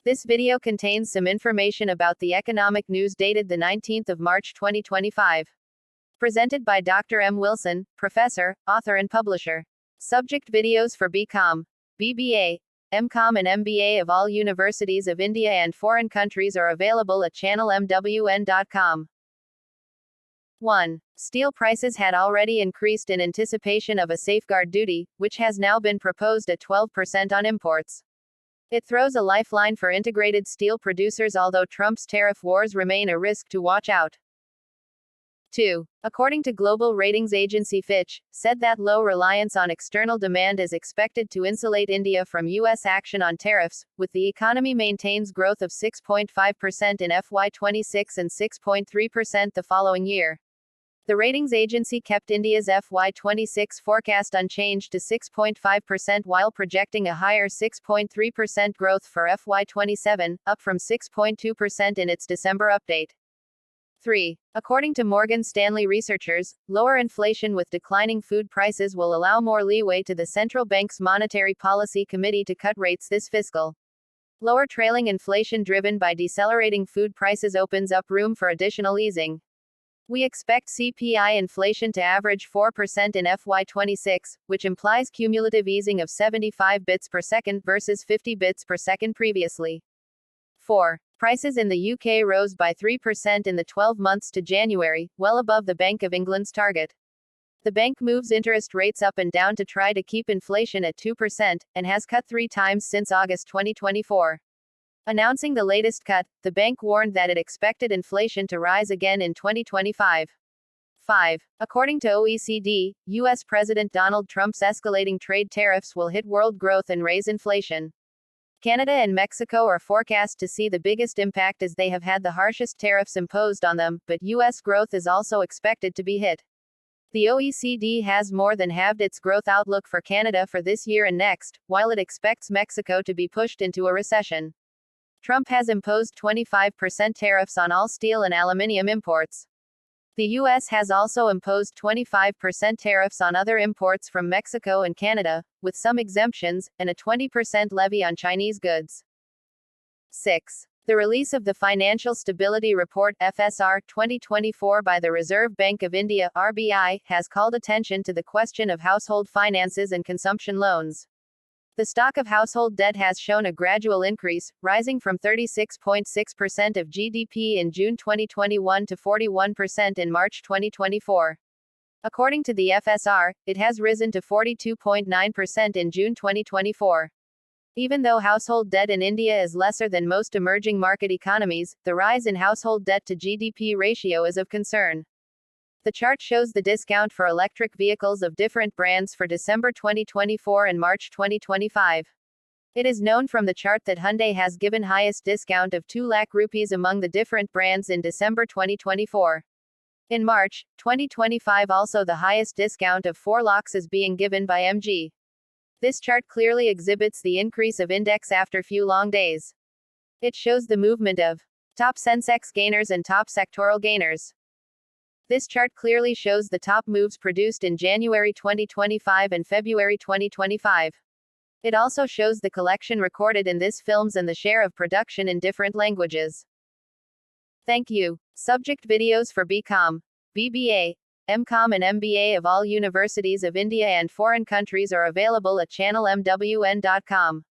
This video contains some information about the economic news dated the 19th of March 2025. Presented by Dr.M.Wilson, professor, author and publisher. Subject videos for B.Com, B.B.A, M.Com and M.B.A of all universities of India and foreign countries are available at channelmwn.com. 1. Steel prices had already increased in anticipation of a safeguard duty, which has now been proposed at 12% on imports. It throws a lifeline for integrated steel producers, although Trump's tariff wars remain a risk to watch out. 2. According to global ratings agency Fitch, said that low reliance on external demand is expected to insulate India from U.S. action on tariffs, with the economy maintains growth of 6.5% in FY26 and 6.3% the following year. The ratings agency kept India's FY26 forecast unchanged to 6.5% while projecting a higher 6.3% growth for FY27, up from 6.2% in its December update. 3. According to Morgan Stanley researchers, lower inflation with declining food prices will allow more leeway to the central bank's Monetary Policy Committee to cut rates this fiscal. Lower trailing inflation driven by decelerating food prices opens up room for additional easing. We expect CPI inflation to average 4% in FY26, which implies cumulative easing of 75 bits per second versus 50 bits per second previously. 4. Prices in the UK rose by 3% in the 12 months to January, well above the Bank of England's target. The bank moves interest rates up and down to try to keep inflation at 2%, and has cut 3 times since August 2024. Announcing the latest cut, the bank warned that it expected inflation to rise again in 2025. 5. According to OECD, U.S. President Donald Trump's escalating trade tariffs will hit world growth and raise inflation. Canada and Mexico are forecast to see the biggest impact as they have had the harshest tariffs imposed on them, but U.S. growth is also expected to be hit. The OECD has more than halved its growth outlook for Canada for this year and next, while it expects Mexico to be pushed into a recession. Trump has imposed 25% tariffs on all steel and aluminium imports. The U.S. has also imposed 25% tariffs on other imports from Mexico and Canada, with some exemptions, and a 20% levy on Chinese goods. 6. The release of the Financial Stability Report (FSR) 2024 by the Reserve Bank of India (RBI) has called attention to the question of household finances and consumption loans. The stock of household debt has shown a gradual increase, rising from 36.6% of GDP in June 2021 to 41% in March 2024. According to the FSR, it has risen to 42.9% in June 2024. Even though household debt in India is lesser than most emerging market economies, the rise in household debt to GDP ratio is of concern. The chart shows the discount for electric vehicles of different brands for December 2024 and March 2025. It is known from the chart that Hyundai has given highest discount of 2 lakh rupees among the different brands in December 2024. In March 2025 also the highest discount of 4 lakhs is being given by MG. This chart clearly exhibits the increase of index after few long days. It shows the movement of top Sensex gainers and top sectoral gainers. This chart clearly shows the top moves produced in January 2025 and February 2025. It also shows the collection recorded in this films and the share of production in different languages. Thank you. Subject videos for B.Com, B.B.A, M.Com and M.B.A of all universities of India and foreign countries are available at channelmwn.com.